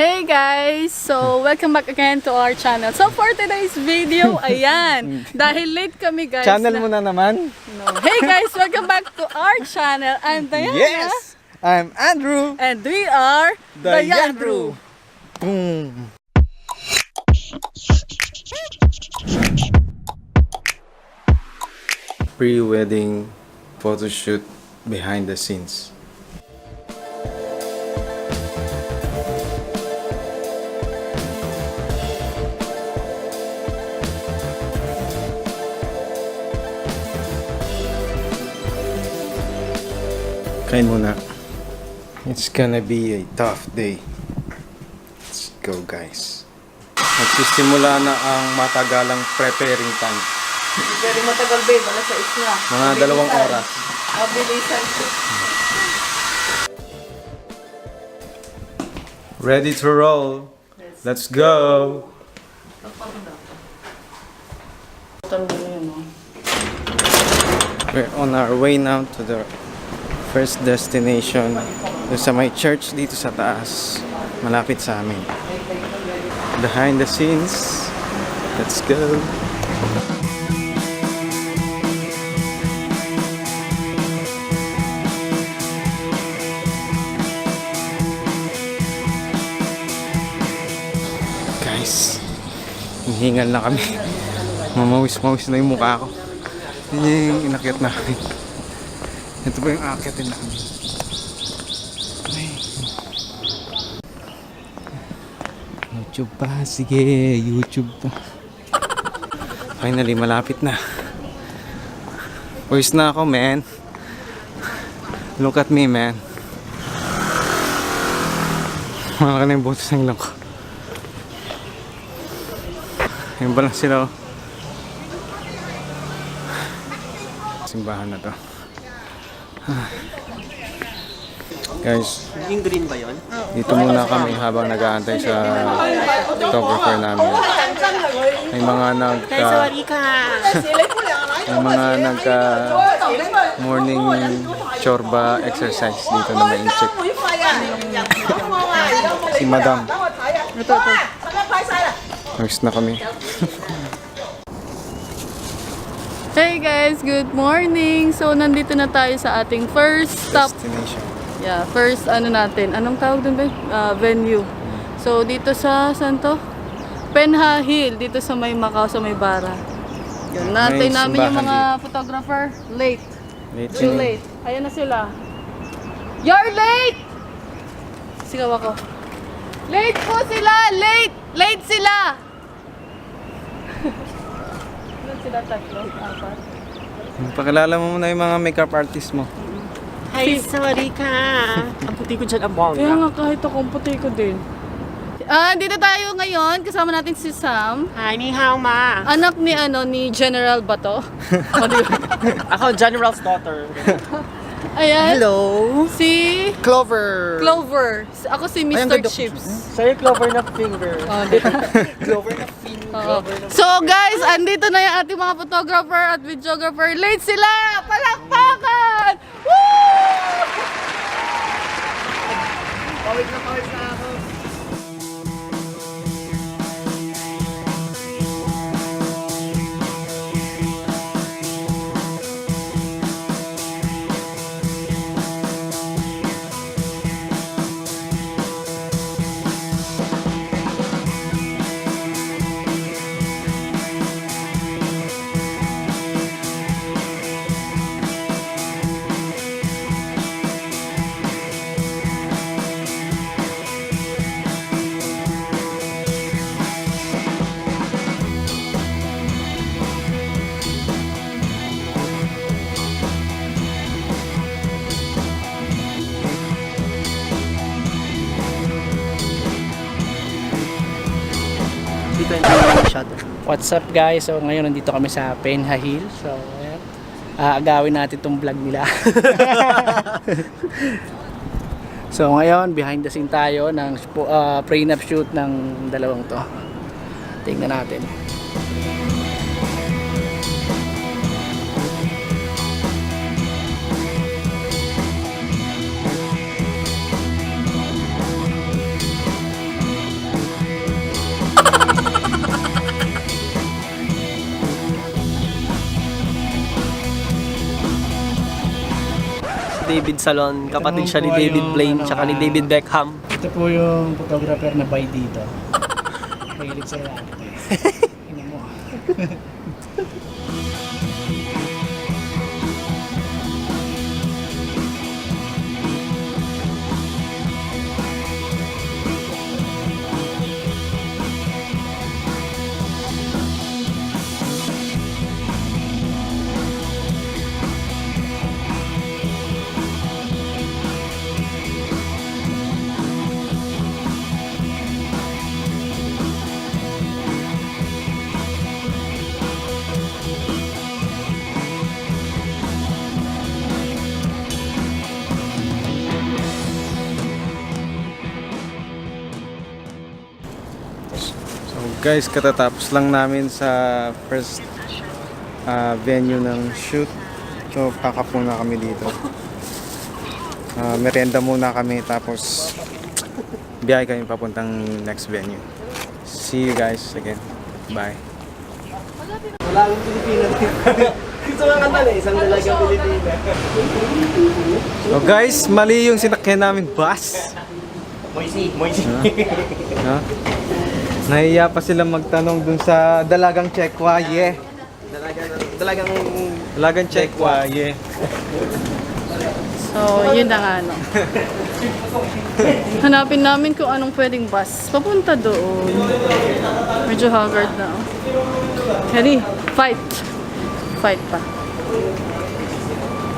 Hey guys! So, welcome back again to our channel. So, for today's video, ayan, dahil late kami guys. Channel mo na naman? No. Hey guys! Welcome back to our channel. I'm Diana. Yes! I'm Andrew. And we are Diandrew. Boom! Pre-wedding photo shoot behind the scenes. Kain muna. It's gonna be a tough day. Let's go guys. Nagsisimula na ang matagalang preparing time. Very matagal babe, alas 6 na. Mga 2 oras. Mabilisan. Ready to roll. Let's go. We're on our way now to the first destination. Doon sa may church dito sa taas. Malapit sa amin. Behind the scenes. Let's go. Guys, hinihingal na kami. Mamawis-mawis na yung mukha ko. Yun yung inakyat namin. Ito ba yung akyatin namin? YouTube pa, sige, YouTube pa. Finally, malapit na. Pawis na ako, man. Look at me, man. Malaki na yung butos ng ilong ko. Ayun ba lang sila, oh. Simbahan na to. Guys, yung green ba yun? dito muna kami habang nag-aantay sa photographer namin. May mga morning chorba exercise dito na may check. Si Madam. Ito. First na kami. Hey guys, good morning! So, nandito na tayo sa ating first stop. Destination. Yeah, first natin. Anong tawag dun ba? Venue. So, dito sa, saan to? Penha Hill, dito sa may Macau, sa may Bara. Yun, natin namin yung mga photographer. Late. Too late. Ayan na sila. You're late! Sigaw ako. Late po sila! Late! Late sila! Ilan sila? 3, 4? Pakilala mo muna yung mga makeup artist mo. Hi, sorry ka. Ang puti ko dyan ang Kaya bongga. nga kahit akong puti ko din. Dito tayo ngayon, kasama natin si Sam. Hi, ni hao ma. Anak ni General Bato. Ako, General's daughter. Ayan. Hello. Si Clover. Clover. Ako si Mr. Chips. Sa'yo, Clover na finger. Dito. Clover na finger. So guys, andito na yung ating mga photographer at videographer. Late sila! Palakpakan! Woo! Pawis na ako. What's up guys? So ngayon nandito kami sa Penha Hill. So ayan. Agawin natin tong vlog nila. So ngayon behind the scene tayo ng prenup shoot ng dalawang to. Tingnan natin. David Salon. Kapatid siya ni po David yung, Blaine, tsaka ni David Beckham. Ito po yung photographer na by dito. Mahilig sa lahat. Tingnan mo. So guys, katatapos lang namin sa first venue ng shoot. So kakapuna kami dito. Merienda muna kami tapos biyahe kami papuntang next venue. See you guys again. Bye. Wala akong Pilipino. Gusto nga kanta na isang dalagang Pilipino. So guys, mali yung sinakyan namin bus. Moisey. No? Nahiya pa sila magtanong dun sa dalagang Chekwa, yeah. Dalagang Chekwa, yeah. So, yun na nga, no. Hanapin namin kung anong pwedeng bus. Papunta doon. Medyo haggard na. Ready? Fight. Fight pa.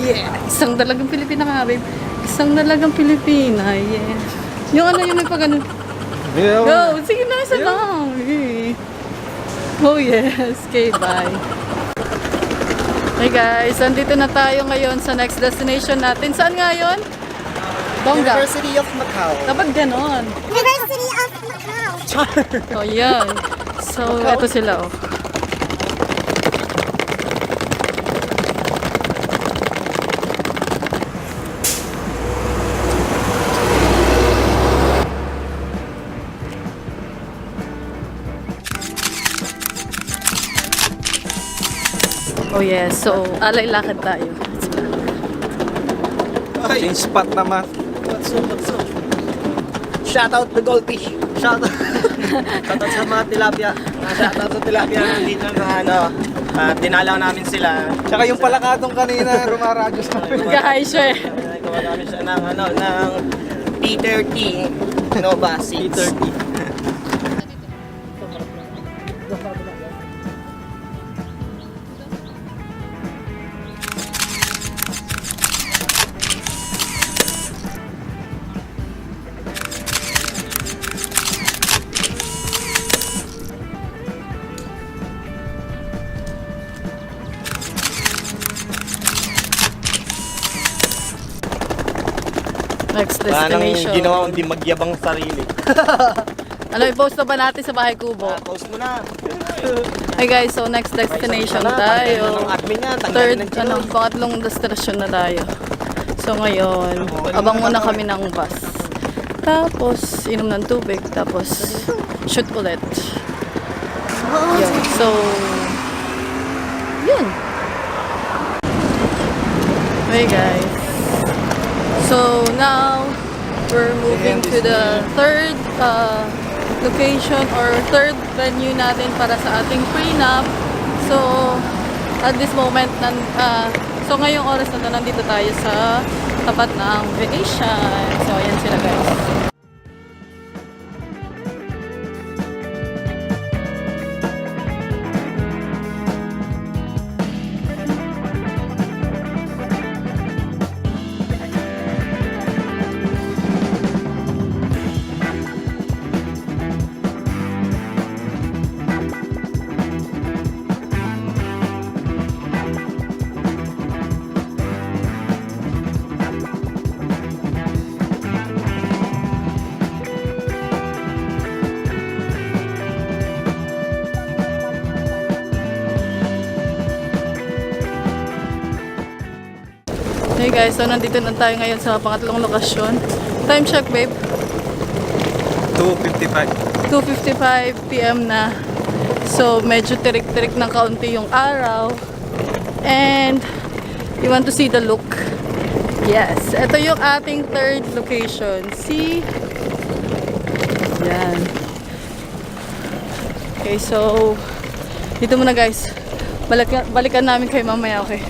Yeah! Isang dalagang Pilipina ka, babe. Isang dalagang Pilipina, yeah. Yung ano yung nagpagano. Go! Sige na, isa lang. Yeah. Oh yes. Okay, bye. Hey guys, andito na tayo ngayon sa next destination natin. Saan nga yun? Bongga. University of Macau. Dapat ganon. University of Macau. Oh, yan. So, eto sila, oh. Oh yes, so alay lakad tayo. Change spot naman. What's up? Shout out the goldfish. Shout out sa mga tilapia. Shout out sa tilapia nandito na ano. Dinalaw namin sila. Tsaka yung palakatong kanina, rumaradyo sa amin. Nag-hi siya eh. Gawa namin siya ng ano ng P30 Nova 6. P30. Next Parang destination. ginawa hindi magyabang sarili. Ano, i-post na ba natin sa bahay kubo? Post mo na. Hey guys, so next destination tayo. Third, pangatlong destination na tayo. So ngayon, abang muna kami ng bus. Tapos, inom ng tubig. Tapos, shoot ulit. Yun. So, yun. Hey guys. So now, we're moving to the third location or third venue natin para sa ating prenup. So, at this moment, so ngayong oras na to, nandito tayo sa tapat ng Venetian. So, ayan sila guys. Hey guys, so nandito na tayo ngayon sa pangatlong lokasyon. Time check, babe. 2:55. 2:55 PM na. So, medyo tirik-tirik ng kaunti yung araw. And, you want to see the look. Yes, ito yung ating third location. See? Yan. Okay, so dito muna guys. Balikan namin kayo mamaya, okay?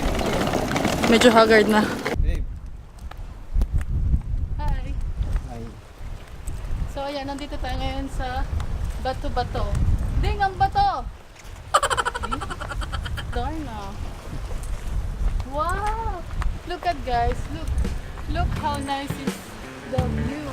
Medyo haggard na. Hi. So ayan, nandito tayo ngayon sa Bato-Bato. Ding ang bato! Darna. Wow! Look at guys, look how nice is the view.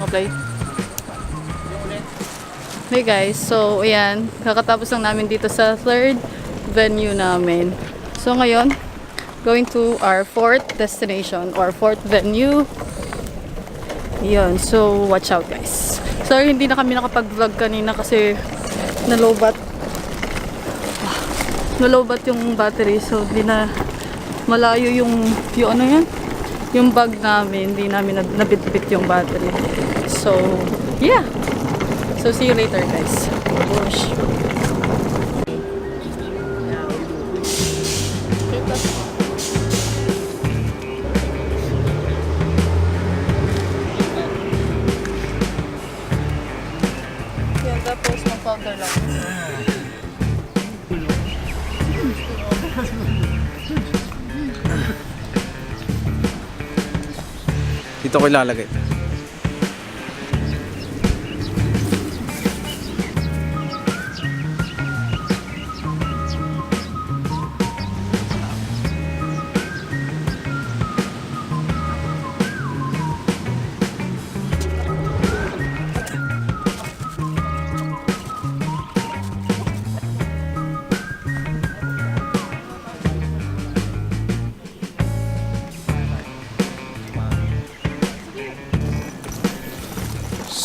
Play. Hey guys, so ayan, kakatapos lang namin dito sa third venue namin. So ngayon, going to our fourth destination or fourth venue. Yun, so watch out guys. Sorry, hindi na kami nakapag-vlog kanina kasi nalobat yung battery, so hindi na malayo yung ano yan, yung bag namin, hindi namin nabitbit yung battery. So, yeah. So, see you later, guys. Whoosh. Yan, tapos mag-powder lang. Dito ko ilalagay.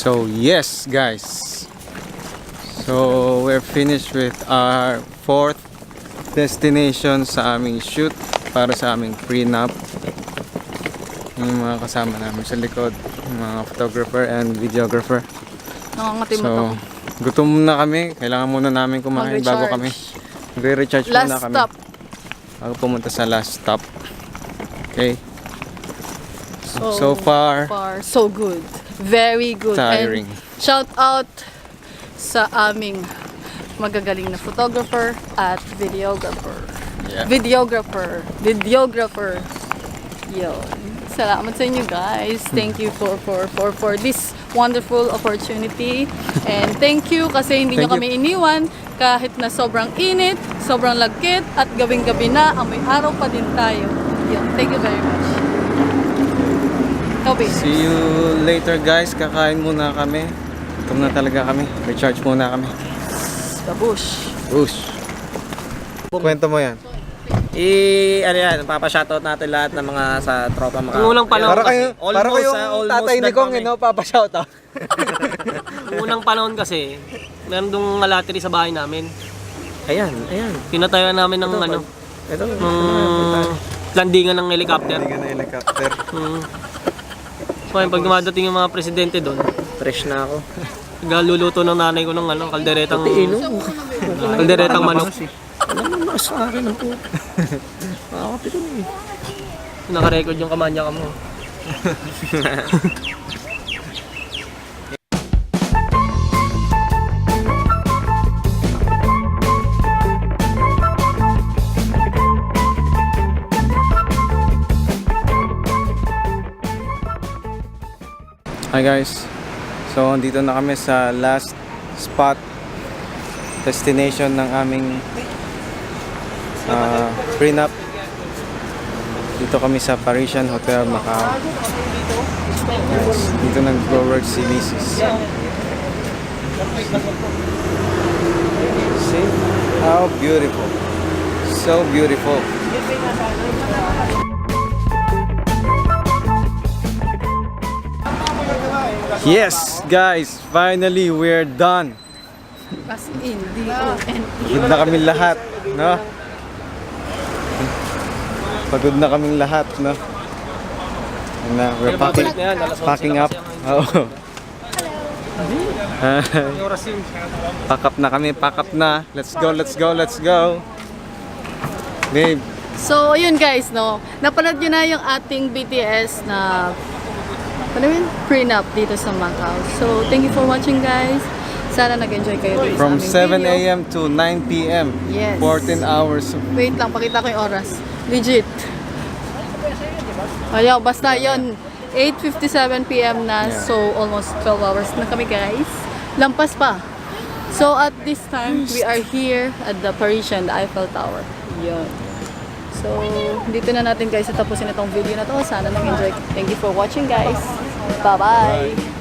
So yes guys, so we're finished with our fourth destination sa aming shoot para sa aming prenup. Yung mga kasama namin sa likod, yung mga photographer and videographer. Nangangatimot So ako. gutom na kami, kailangan muna namin kumain bago kami magre-recharge muna Last kami stop. bago pumunta sa last stop. Okay, so far So good. Very good. tiring. And shout out sa aming magagaling na photographer at videographer. Yeah. Videographer. Yun. Salamat sa inyo guys. Thank you for this wonderful opportunity. And thank you kasi hindi nyo Thank kami iniwan kahit na sobrang init, sobrang lagkit at gabing-gabi na, amoy araw pa din tayo. Yun. Thank you very much. Okay. See you later guys, kakain muna kami. Gutom na talaga kami, recharge muna kami. Babush. Ush. Kwento mo yan. Ano yan, papashoutout natin lahat ng mga sa tropa mga. Unang panahon Para kayo, kasi, para kayong almost tatay ni done Kong, kami. papashoutout. unang panahon kasi, meron dong alatiri sa bahay namin. Ayan. Pinatayan namin ng Ito. landingan ng helicopter. Hindi ka na helicopter. So, pag dumadating yung mga presidente doon, Fresh na ako. luluto ng nanay ko ng kalderetang manok. Ano mas sa akin ang po? Makakapit ko eh. Naka-record yung kamanya ka mo. Hi guys. So, andito na kami sa last spot destination ng aming prenup. Dito kami sa Parisian Hotel Macau. Yes, dito nag-forward si Mrs. See how beautiful. So beautiful. Yes, guys, finally we're done. As in, D-O-N-E. Pagod na kaming lahat, no? Pagod na kaming lahat, no? Yun na, we're packing up. Oo. Pack up na kami, pack up na. Let's go, let's go, let's go. Babe, So, ayun guys, no? Napanood nyo na yung ating BTS na prenup dito sa Macau. So, thank you for watching guys. Sana nag-enjoy kayo dito from sa 7 aming video. a.m. to 9 p.m. Yes. 14 hours. Wait lang, pakita ko yung oras. Legit. Ayaw, basta yun. 8:57 p.m. na, Yeah. so almost 12 hours na kami guys. Lampas pa. So at this time, we are here at the Parisian, the Eiffel Tower. Yun. So, dito na natin guys tapusin itong video na to. Sana nag-enjoy. Thank you for watching guys. Bye-bye!